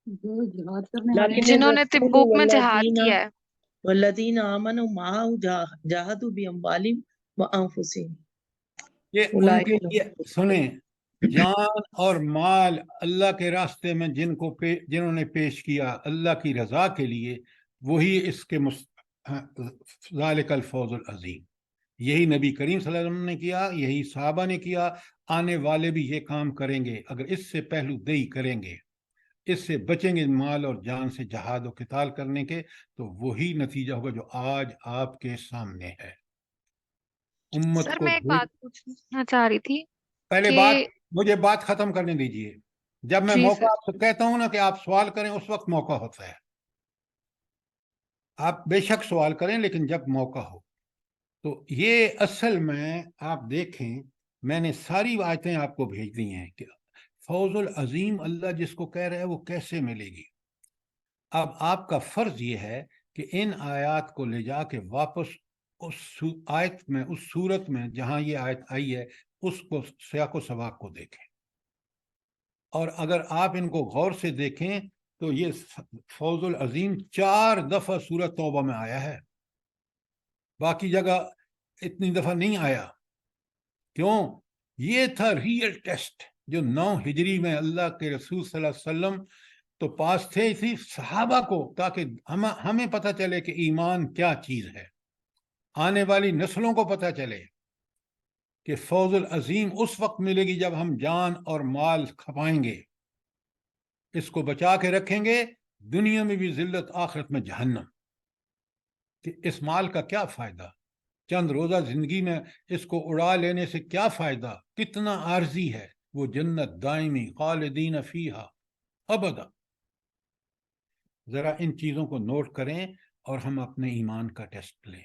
جنہوں نے تبوک میں جہاد کیا ہے،
والذین آمنوا معہ جاہدوا باموالہم وانفسہم،
یہ ان کے لیے، سنیں، جان اور مال اللہ کے راستے میں جنہوں نے پیش کیا اللہ کی رضا کے لیے، وہی اس کے ذالک الفوز العظیم، یہی نبی کریم صلی اللہ علیہ وسلم نے کیا، یہی صحابہ نے کیا، آنے والے بھی یہ کام کریں گے۔ اگر اس سے پہلو دہی کریں گے، اس سے بچیں گے مال اور جان سے جہاد و قتال کرنے کے، تو وہی نتیجہ ہوگا جو آج آپ کے سامنے ہے۔ امت
سر
کو
میں ایک بات پوچھنا چاہ رہی تھی
پہلے
کہ
مجھے بات ختم کرنے دیجئے، جب میں
جی
موقع
سر،
آپ سے کہتا ہوں نا کہ آپ سوال کریں، اس وقت موقع ہوتا ہے۔ آپ بے شک سوال کریں لیکن جب موقع ہو. تو یہ اصل میں آپ دیکھیں میں نے ساری آیتیں آپ کو بھیج دی ہیں کہ فوز العظیم اللہ جس کو کہہ رہا ہے وہ کیسے ملے گی. اب آپ کا فرض یہ ہے کہ ان آیات کو لے جا کے واپس اس آیت میں اس صورت میں جہاں یہ آیت آئی ہے اس کو سیاق و سباق کو دیکھیں. اور اگر آپ ان کو غور سے دیکھیں تو یہ فوز العظیم 4 دفعہ سورۃ توبہ میں آیا ہے، باقی جگہ اتنی دفعہ نہیں آیا. کیوں؟ یہ تھا ریئل ٹیسٹ جو 9 ہجری میں اللہ کے رسول صلی اللہ علیہ وسلم تو پاس تھے اسی صحابہ کو، تاکہ ہمیں پتہ چلے کہ ایمان کیا چیز ہے، آنے والی نسلوں کو پتہ چلے کہ فوز العظیم اس وقت ملے گی جب ہم جان اور مال کھپائیں گے، اس کو بچا کے رکھیں گے، دنیا میں بھی ذلت آخرت میں جہنم. کہ اس مال کا کیا فائدہ؟ چند روزہ زندگی میں اس کو اڑا لینے سے کیا فائدہ؟ کتنا عارضی ہے. وہ جنت دائمی خالدین فیہا ابدا. ذرا ان چیزوں کو نوٹ کریں اور ہم اپنے ایمان کا ٹیسٹ لیں.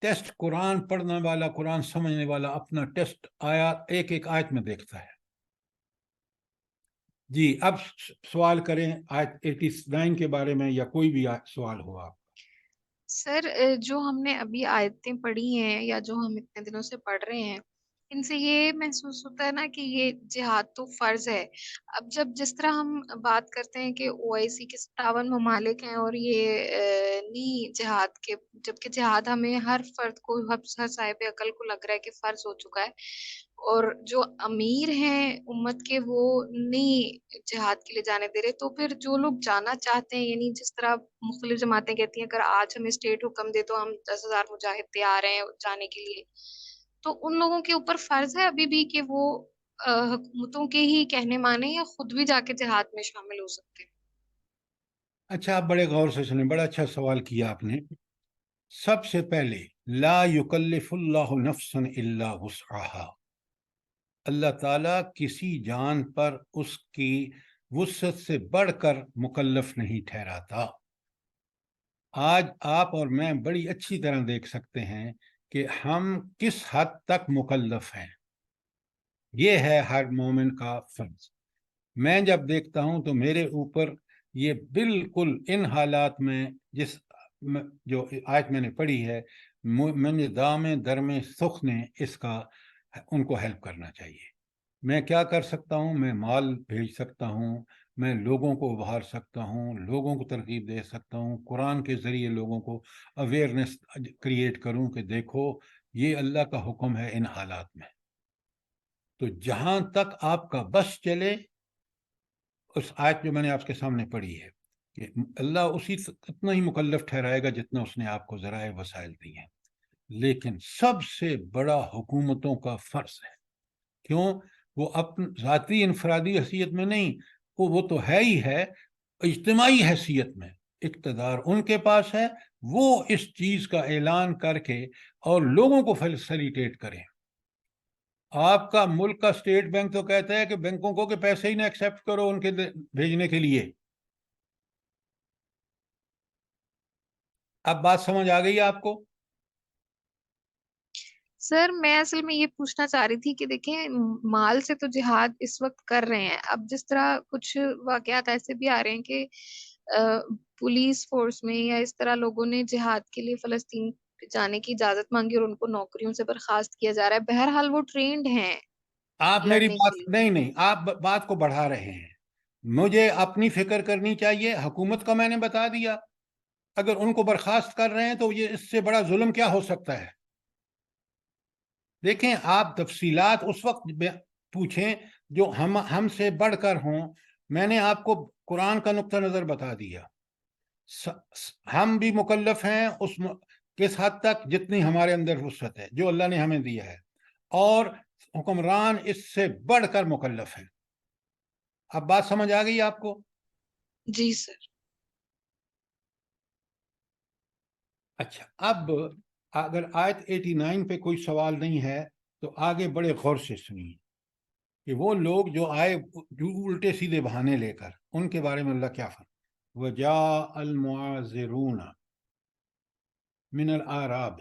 ٹیسٹ قرآن پڑھنے والا، قرآن سمجھنے والا اپنا ٹیسٹ ایک ایک آیت میں دیکھتا ہے. جی اب سوال کریں آیت 89 کے بارے میں، یا کوئی بھی سوال ہو آپ.
سر جو ہم نے ابھی آیتیں پڑھی ہیں یا جو ہم اتنے دنوں سے پڑھ رہے ہیں، ان سے یہ محسوس ہوتا ہے نا کہ یہ جہاد تو فرض ہے. اب جس طرح ہم بات کرتے ہیں کہ OIC کے 57 ممالک ہیں اور یہ نہیں جہاد کے، جبکہ جہاد ہمیں ہر فرد کو، ہر صاحب عقل کو لگ رہا ہے کہ فرض ہو چکا ہے، اور جو امیر ہیں امت کے وہ نہیں جہاد کے لیے جانے دے رہے. تو پھر جو لوگ جانا چاہتے ہیں، یعنی جس طرح مختلف جماعتیں کہتی ہیں اگر آج ہمیں اسٹیٹ حکم دے تو ہم 10,000 مجاہد تیار ہیں جانے کے لیے، تو ان لوگوں کے اوپر فرض ہے ابھی بھی کہ وہ حکومتوں کے ہی کہنے مانیں یا خود بھی جا کے جہاد میں شامل ہو سکتے ہیں؟
اچھا، آپ بڑے غور سے سنیں، بڑا اچھا سوال کیا آپ نے. سب سے پہلے لا یکلف اللہ نفسا الا وسعها. اللہ تعالیٰ کسی جان پر اس کی وسعت سے بڑھ کر مکلف نہیں ٹھہراتا. آج آپ اور میں بڑی اچھی طرح دیکھ سکتے ہیں کہ ہم کس حد تک مکلف ہیں. یہ ہے ہر مومن کا فرض. میں جب دیکھتا ہوں تو میرے اوپر یہ بالکل ان حالات میں جو آیت میں نے پڑھی ہے، میں دام درم سخ نے اس کا ان کو ہیلپ کرنا چاہیے. میں کیا کر سکتا ہوں؟ میں مال بھیج سکتا ہوں، میں لوگوں کو ابھار سکتا ہوں، لوگوں کو ترغیب دے سکتا ہوں، قرآن کے ذریعے لوگوں کو اویئرنیس کریٹ کروں کہ دیکھو یہ اللہ کا حکم ہے ان حالات میں. تو جہاں تک آپ کا بس چلے، اس آیت جو میں نے آپ کے سامنے پڑھی ہے کہ اللہ اتنا ہی مکلف ٹھہرائے گا جتنا اس نے آپ کو ذرائع وسائل دی ہیں. لیکن سب سے بڑا حکومتوں کا فرض ہے. کیوں؟ وہ اپنی ذاتی انفرادی حیثیت میں نہیں، وہ تو ہے ہی ہے، اجتماعی حیثیت میں اقتدار ان کے پاس ہے. وہ اس چیز کا اعلان کر کے اور لوگوں کو فیسیلیٹیٹ کریں. آپ کا ملک کا اسٹیٹ بینک تو کہتا ہے کہ بینکوں کو کہ پیسے ہی نہ ایکسیپٹ کرو ان کے بھیجنے کے لیے. اب بات سمجھ آ گئی آپ کو؟
سر میں اصل میں یہ پوچھنا چاہ رہی تھی کہ دیکھیں مال سے تو جہاد اس وقت کر رہے ہیں. اب جس طرح کچھ واقعات ایسے بھی آ رہے ہیں کہ پولیس فورس میں یا اس طرح لوگوں نے جہاد کے لیے فلسطین جانے کی اجازت مانگی اور ان کو نوکریوں سے برخاست کیا جا رہا ہے. بہرحال وہ ٹرینڈ ہیں.
آپ میری بات نہیں آپ بات کو بڑھا رہے ہیں. مجھے اپنی فکر کرنی چاہیے. حکومت کا میں نے بتا دیا، اگر ان کو برخاست کر رہے ہیں تو یہ اس سے بڑا ظلم کیا ہو سکتا ہے؟ دیکھیں آپ تفصیلات اس وقت پوچھیں جو ہم سے بڑھ کر ہوں. میں نے آپ کو قرآن کا نقطہ نظر بتا دیا. ہم بھی مکلف ہیں اس کس حد تک جتنی ہمارے اندر وسعت ہے جو اللہ نے ہمیں دیا ہے، اور حکمران اس سے بڑھ کر مکلف ہیں. اب بات سمجھ آ گئی آپ کو؟
جی سر.
اچھا، اب اگر آیت 89 پہ کوئی سوال نہیں ہے تو آگے بڑے غور سے سنیے کہ وہ لوگ جو آئے الٹے سیدھے بہانے لے کر، ان کے بارے میں اللہ کیا فرماتا ہے. وَجَاءَ الْمُعَاذِرُونَ من الآراب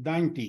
90,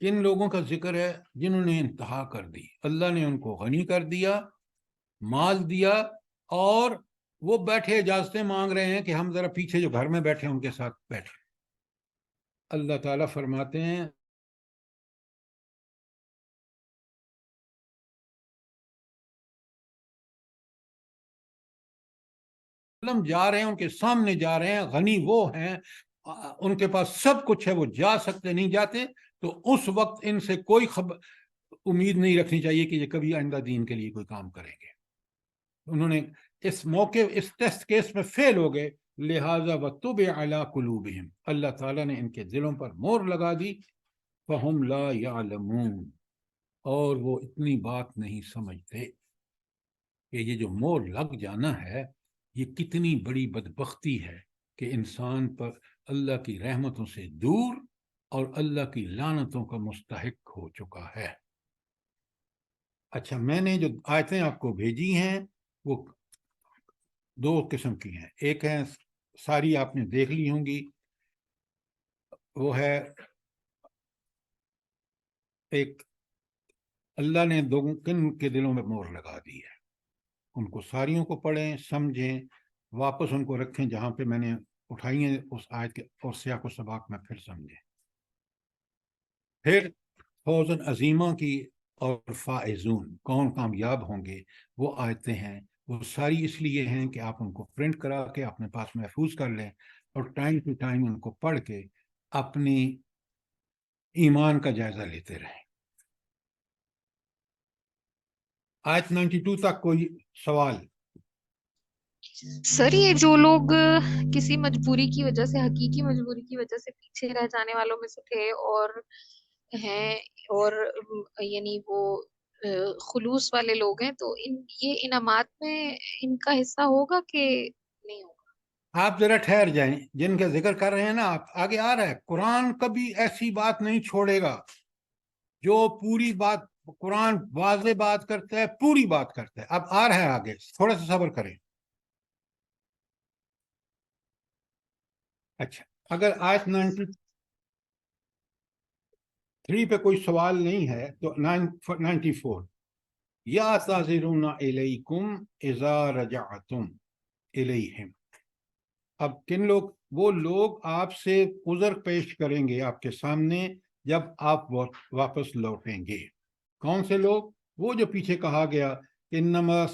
کن لوگوں کا ذکر ہے جنہوں نے انتہا کر دی. اللہ نے ان کو غنی کر دیا، مال دیا، اور وہ بیٹھے اجازتیں مانگ رہے ہیں کہ ہم ذرا پیچھے جو گھر میں بیٹھے ان کے ساتھ بیٹھے. اللہ تعالیٰ فرماتے ہیں جا رہے ہیں، ان کے سامنے جا رہے ہیں، غنی وہ ہیں، ان کے پاس سب کچھ ہے، وہ جا سکتے نہیں جاتے، تو اس وقت ان سے کوئی امید نہیں رکھنی چاہیے کہ یہ کبھی آئندہ دین کے لیے کوئی کام کریں گے. انہوں نے اس موقع اس ٹیسٹ کیس میں فیل ہو گئے، لہذا وَطُبِعَ عَلَىٰ قُلُوبِهِمْ، اللہ تعالیٰ نے ان کے دلوں پر مہر لگا دی، فَهُمْ لَا يَعْلَمُونَ، اور وہ اتنی بات نہیں سمجھتے کہ یہ جو مہر لگ جانا ہے یہ کتنی بڑی بدبختی ہے کہ انسان پر اللہ کی رحمتوں سے دور اور اللہ کی لعنتوں کا مستحق ہو چکا ہے. اچھا، میں نے جو آیتیں آپ کو بھیجی ہیں وہ دو قسم کی ہیں. ایک ہے ساری آپ نے دیکھ لی ہوں گی، وہ ہے ایک اللہ نے کن کے دلوں میں مہر لگا دی ہے. ان کو ساریوں کو پڑھیں، سمجھیں، واپس ان کو رکھیں جہاں پہ میں نے اٹھائی ہیں اس آیت کے اور سیاق و سباق میں پھر سمجھیں. پھر فوزن عظیمہ کی اور فائزون، کون کامیاب ہوں گے، وہ آیتیں ہیں. وہ ساری اس لیے ہیں کہ آپ ان کو پرنٹ کرا کے اپنے پاس محفوظ کر لیں اور ٹائم ٹو ٹائم ان کو پڑھ کے اپنی ایمان کا جائزہ لیتے رہیں. آیت 92 تک کوئی سوال؟
سر یہ جو لوگ کسی مجبوری کی وجہ سے، حقیقی مجبوری کی وجہ سے پیچھے رہ جانے والوں میں سے تھے اور ہیں، اور یعنی وہ خلوص والے لوگ ہیں، تو یہ انعامات میں ان کا حصہ ہوگا کہ نہیں ہوگا؟
آپ ذرا ٹھہر جائیں، جن کا ذکر کر رہے ہیں نا آپ، آگے آ رہا ہے قرآن کبھی ایسی بات نہیں چھوڑے گا جو پوری بات، قرآن واضح بات کرتا ہے، پوری بات کرتا ہے. اب آ رہا ہے آگے، تھوڑا سا صبر کریں. اچھا، اگر آیت 93 پہ کوئی سوال نہیں ہے تو 94، یا تعذرون الیکم اذا رجعتم الیہم. اب کن لوگ؟ وہ لوگ آپ سے عذر پیش کریں گے آپ کے سامنے جب آپ واپس لوٹیں گے. کون سے لوگ؟ وہ جو پیچھے کہا گیا انما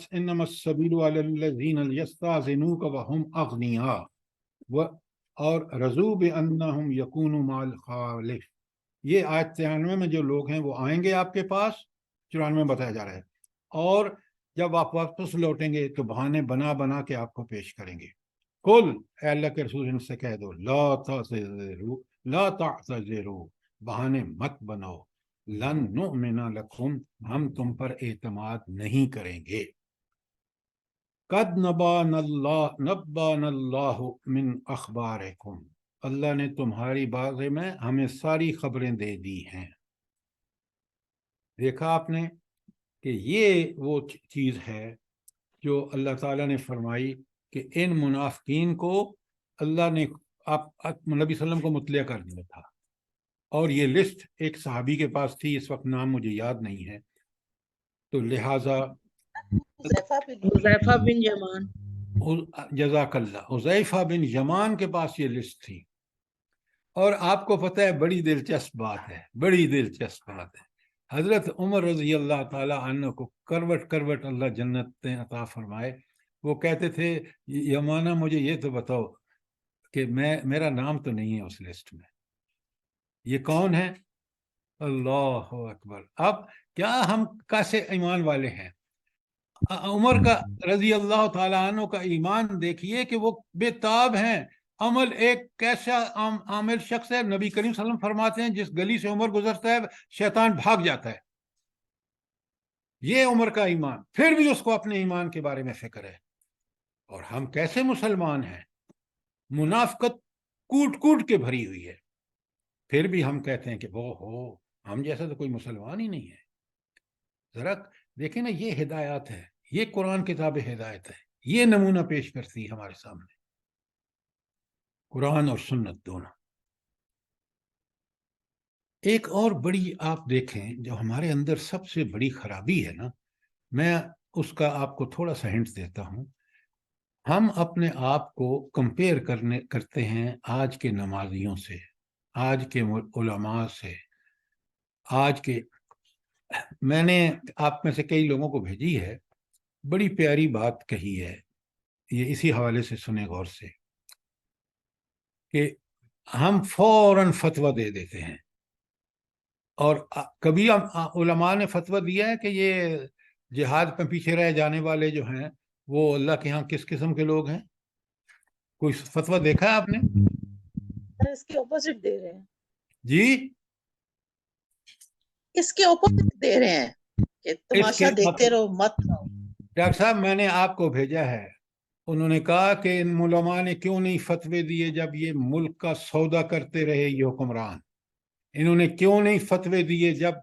السبیل علی الذین یستأذنونک وهم اغنیاء اور رضوا بانہم یکونوا مع الخالف. یہ آیت 93 میں جو لوگ ہیں وہ آئیں گے آپ کے پاس، 94 میں بتایا جا رہا ہے، اور جب آپ واپس لوٹیں گے تو بہانے بنا بنا کے آپ کو پیش کریں گے. کل، اے اللہ کے رسول ان سے کہہ دو، لا تعتذروا، بہانے مت بناؤ، لن نؤمن لکم، ہم تم پر اعتماد نہیں کریں گے. قد نبأنا اللہ من اخبارکم، اللہ نے تمہاری بارے میں ہمیں ساری خبریں دے دی ہیں. دیکھا آپ نے کہ یہ وہ چیز ہے جو اللہ تعالیٰ نے فرمائی کہ ان منافقین کو اللہ نے نبی صلی اللہ علیہ وسلم کو مطلع کر دیا تھا، اور یہ لسٹ ایک صحابی کے پاس تھی، اس وقت نام مجھے یاد نہیں ہے، تو لہٰذا
حذیفہ بن یمان،
جزاک اللہ، حذیفہ بن یمان کے پاس یہ لسٹ تھی. اور آپ کو پتہ ہے بڑی دلچسپ بات ہے، بڑی دلچسپ بات ہے، حضرت عمر رضی اللہ تعالی عنہ کو کروٹ کروٹ اللہ جنت عطا فرمائے، وہ کہتے تھے یمانہ مجھے یہ تو بتاؤ کہ میرا نام تو نہیں ہے اس لسٹ میں، یہ کون ہے؟ اللہ اکبر. اب کیا ہم کیسے ایمان والے ہیں؟ عمر کا رضی اللہ تعالیٰ عنہ کا ایمان دیکھیے کہ وہ بے تاب ہیں. عمل ایک کیسا عامل شخص ہے، نبی کریم صلی اللہ علیہ وسلم فرماتے ہیں جس گلی سے عمر گزرتا ہے شیطان بھاگ جاتا ہے. یہ عمر کا ایمان، پھر بھی اس کو اپنے ایمان کے بارے میں فکر ہے. اور ہم کیسے مسلمان ہیں؟ منافقت کوٹ کوٹ کے بھری ہوئی ہے، پھر بھی ہم کہتے ہیں کہ وہ ہو ہم جیسا تو کوئی مسلمان ہی نہیں ہے. ذرا دیکھیں نا، یہ ہدایات ہے، یہ قرآن کتاب ہدایت ہے، یہ نمونہ پیش کرتی ہے ہمارے سامنے، قرآن اور سنت دونوں. ایک اور بڑی آپ دیکھیں جو ہمارے اندر سب سے بڑی خرابی ہے نا، میں اس کا آپ کو تھوڑا سا ہنٹ دیتا ہوں. ہم اپنے آپ کو کمپیئر کرتے ہیں آج کے نمازیوں سے، آج کے علماء سے، آج کے. میں نے آپ میں سے کئی لوگوں کو بھیجی ہے، بڑی پیاری بات کہی ہے، یہ اسی حوالے سے سنیں غور سے، کہ ہم فوراً فتویٰ دے دیتے ہیں. اور کبھی علماء نے فتویٰ دیا ہے کہ یہ جہاد پہ پیچھے رہ جانے والے جو ہیں وہ اللہ کے ہاں کس قسم کے لوگ ہیں؟ کوئی فتویٰ دیکھا ہے آپ نے؟
اس کے اپوزٹ دے رہے ہیں.
جی،
اس کے اپوزٹ دے رہے ہیں کہ تماشا دیکھتے رہو، مت کھاؤ.
ڈاکٹر صاحب میں نے آپ کو بھیجا ہے، انہوں نے کہا کہ ان علماء نے کیوں نہیں فتوے دیے جب یہ ملک کا سودا کرتے رہے یہ حکمران؟ انہوں نے کیوں نہیں فتوے دیے جب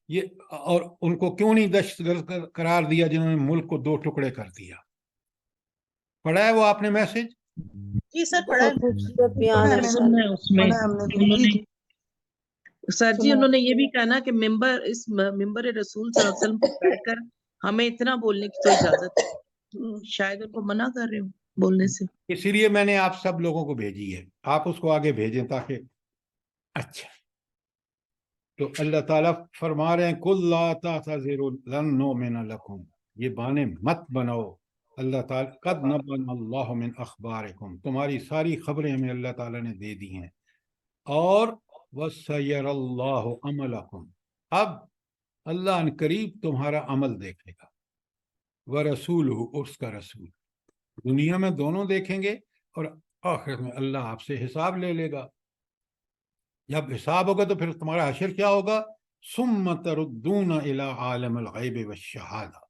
یہ، اور ان کو کیوں نہیں دہشت گرد قرار دیا جنہوں نے ملک کو 2 ٹکڑے کر دیا؟ پڑھا ہے وہ آپ نے میسج؟
جی سر پڑھا
بہت خوبصورت بیان ہے سر،
اس میں
پڑھا ہم نے
انہوں
جی
نے
جی
سر جی
سنا
انہوں نے یہ بھی کہا نا کہ ممبر رسول صلی اللہ علیہ وسلم پر بیٹھ کر ہمیں اتنا بولنے کی تو اجازت ہے. شاید ان کو منع کر رہے ہوں بولنے سے.
اسی لیے میں نے آپ سب لوگوں کو بھیجی ہے، آپ اس کو آگے بھیجیں تاکہ اچھا. تو اللہ تعالیٰ فرما رہے ہیں کل لا تعتذروا لن نؤمن لکم، یہ بانے مت بناؤ. اللہ تعالیٰ قد نبأنا اللہ من اخبارکم، تمہاری ساری خبریں ہمیں اللہ تعالیٰ نے دے دی ہیں. اور وَسَيَرَ اللَّهُ عَمَلَكُمْ، اب اللہ ان قریب تمہارا عمل دیکھے گا. وَرَسُولُهُ، اس کا رسول. دنیا میں دونوں دیکھیں گے اور آخر میں اللہ آپ سے حساب لے لے گا. جب حساب ہوگا تو پھر تمہارا حشر کیا ہوگا؟ ثُمَّ تَرُدُّونَ إِلَىٰ عَالِمِ الْغَيْبِ وَالشَّهَادَةِ،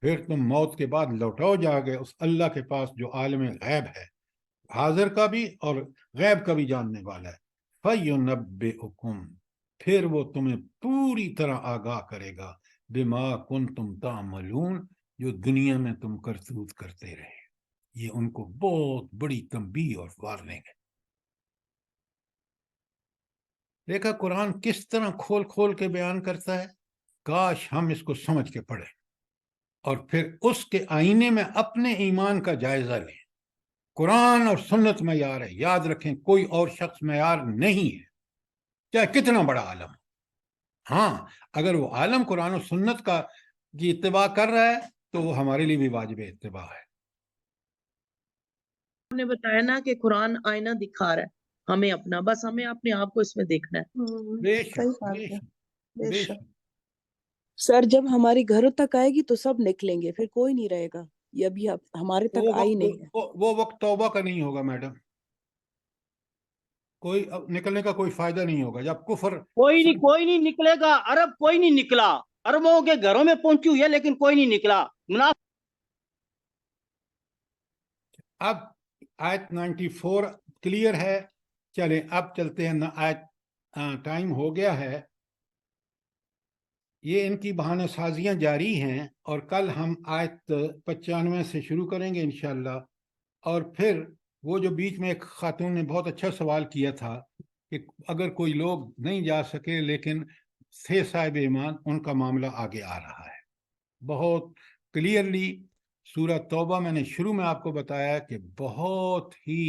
پھر تم موت کے بعد لوٹاؤ جا گئے اس اللہ کے پاس جو عالم غیب ہے، حاضر کا بھی اور غیب کا بھی جاننے والا ہے. فَيُنَبِّئُكُمْ، پھر وہ تمہیں پوری طرح آگاہ کرے گا، بِمَا كُنْتُمْ تَعْمَلُونَ، جو دنیا میں تم کرتوت کرتے رہے. یہ ان کو بہت بڑی تنبیہ اور وارننگ ہے. دیکھا قرآن کس طرح کھول کھول کے بیان کرتا ہے. کاش ہم اس کو سمجھ کے پڑھیں اور پھر اس کے آئینے میں اپنے ایمان کا جائزہ لیں. قرآن اور سنت معیار ہے، یاد رکھیں کوئی اور شخص معیار نہیں ہے، چاہے کتنا بڑا عالم. ہاں اگر وہ عالم قرآن و سنت کا کی اتباع کر رہا ہے تو وہ ہمارے لیے بھی واجب اتباع ہے.
ہم نے بتایا نا کہ قرآن آئینہ دکھا رہا ہے ہمیں اپنا، بس ہمیں اپنے آپ کو اس میں دیکھنا ہے.
بے
صحیح
شک،
بات
بے
ہے،
شک،
بے
بے
شک.
شک.
سر جب ہماری گھروں تک آئے گی تو سب نکلیں گے، پھر کوئی نہیں رہے گا. یہ ابھی ہمارے تک
وہ
آئی
وقت
نہیں ہے.
وہ وقت توبہ کا نہیں ہوگا میڈم، کوئی نکلنے کا کوئی فائدہ نہیں ہوگا جب کفر.
کوئی نہیں نکلے گا. عرب کوئی نہیں نکلا، عربوں کے گھروں میں پہنچی ہوئی ہے لیکن کوئی نہیں نکلا.
اب آیت 94 کلیئر ہے. چلیں اب چلتے ہیں آیت، ٹائم ہو گیا ہے. یہ ان کی بہانہ سازیاں جاری ہیں اور کل ہم آیت 95 سے شروع کریں گے انشاءاللہ. اور پھر وہ جو بیچ میں ایک خاتون نے بہت اچھا سوال کیا تھا کہ اگر کوئی لوگ نہیں جا سکے لیکن تھے صاحب ایمان، ان کا معاملہ آگے آ رہا ہے بہت کلیئرلی. سورہ توبہ میں نے شروع میں آپ کو بتایا کہ بہت ہی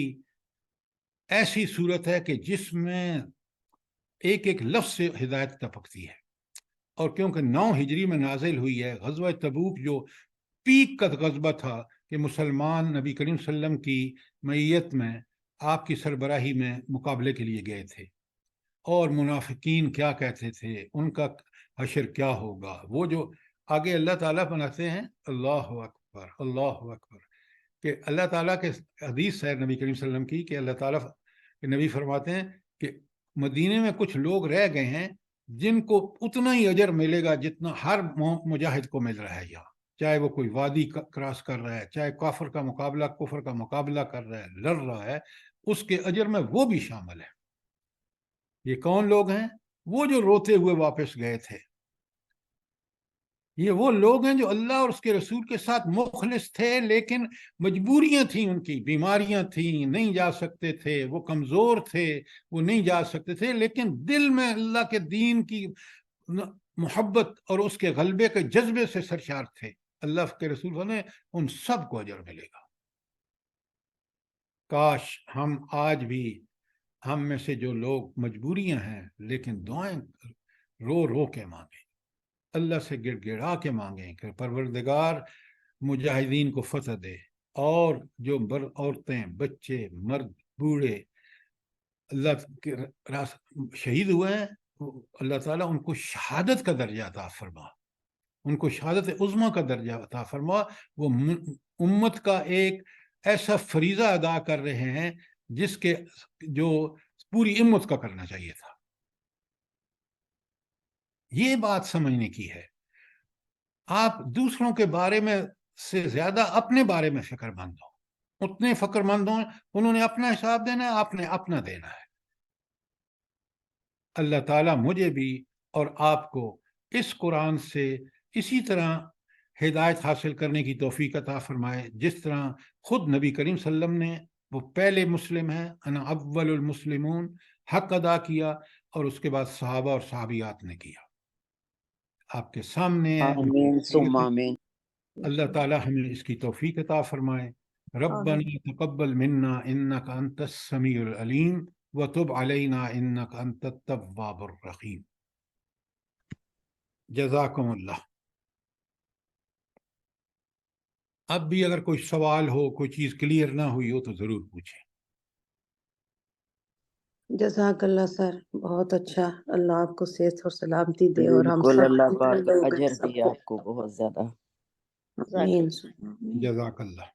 ایسی صورت ہے کہ جس میں ایک ایک لفظ سے ہدایت ٹپکتی ہے. اور کیونکہ 9 ہجری میں نازل ہوئی ہے، غزوہ تبوک جو پیک کا غزوہ تھا کہ مسلمان نبی کریم صلی اللہ علیہ وسلم کی معیت میں آپ کی سربراہی میں مقابلے کے لیے گئے تھے، اور منافقین کیا کہتے تھے، ان کا حشر کیا ہوگا، وہ جو آگے اللہ تعالیٰ بناتے ہیں. اللہ اکبر، اللہ اکبر. کہ اللہ تعالیٰ کے حدیث ہے نبی کریم صلی اللہ علیہ وسلم کی کہ اللہ تعالیٰ کے نبی فرماتے ہیں کہ مدینے میں کچھ لوگ رہ گئے ہیں جن کو اتنا ہی اجر ملے گا جتنا ہر مجاہد کو مل رہا ہے یہاں، چاہے وہ کوئی وادی کراس کر رہا ہے، چاہے کفر کا مقابلہ کر رہا ہے، لڑ رہا ہے، اس کے اجر میں وہ بھی شامل ہے. یہ کون لوگ ہیں؟ وہ جو روتے ہوئے واپس گئے تھے. یہ وہ لوگ ہیں جو اللہ اور اس کے رسول کے ساتھ مخلص تھے، لیکن مجبوریاں تھیں، ان کی بیماریاں تھیں، نہیں جا سکتے تھے، وہ کمزور تھے، وہ نہیں جا سکتے تھے، لیکن دل میں اللہ کے دین کی محبت اور اس کے غلبے کے جذبے سے سرشار تھے۔ اللہ کے رسول نے ان سب کو اجر ملے گا۔ کاش ہم آج بھی، ہم میں سے جو لوگ مجبوریاں ہیں لیکن دعائیں رو رو کے مانگیں، اللہ سے گڑ گڑا کے مانگیں کہ پروردگار مجاہدین کو فتح دے، اور جو عورتیں، بچے، مرد، بوڑھے اللہ کے شہید ہوئے ہیں، اللہ تعالیٰ ان کو شہادت کا درجہ عطا فرما، ان کو شہادت عظمیٰ کا درجہ عطا فرما۔ وہ امت کا ایک ایسا فریضہ ادا کر رہے ہیں جس کے جو پوری امت کا کرنا چاہیے تھا۔ یہ بات سمجھنے کی ہے۔ آپ دوسروں کے بارے میں سے زیادہ اپنے بارے میں فکر مند ہوں، اتنے فکر مند ہوں، انہوں نے اپنا حساب دینا ہے، آپ نے اپنا دینا ہے۔ اللہ تعالیٰ مجھے بھی اور آپ کو اس قرآن سے اسی طرح ہدایت حاصل کرنے کی توفیق عطا فرمائے جس طرح خود نبی کریم صلی اللہ علیہ وسلم نے، وہ پہلے مسلم ہیں، انا اول المسلمون، حق ادا کیا، اور اس کے بعد صحابہ اور صحابیات نے کیا۔ آپ کے سامنے ہے،
آمین ثم آمین۔
اللہ تعالیٰ ہمیں اس کی توفیق عطا فرمائے۔ ربنا تقبل منا انک انت السمیع العلیم وتب علینا انک انت التواب الرحیم۔ جزاکم اللہ۔ اب بھی اگر کوئی سوال ہو، کوئی چیز کلیئر نہ ہوئی ہو تو ضرور پوچھیں۔
جزاک اللہ سر، بہت اچھا، اللہ آپ کو صحت اور سلامتی دے، اور ہم
بالکل،
سب
اللہ
جتنے
پاک
لوگ ہیں
اجر
سب
دے
کو۔
آپ کو بہت زیادہ۔
آمین۔
جزاک اللہ۔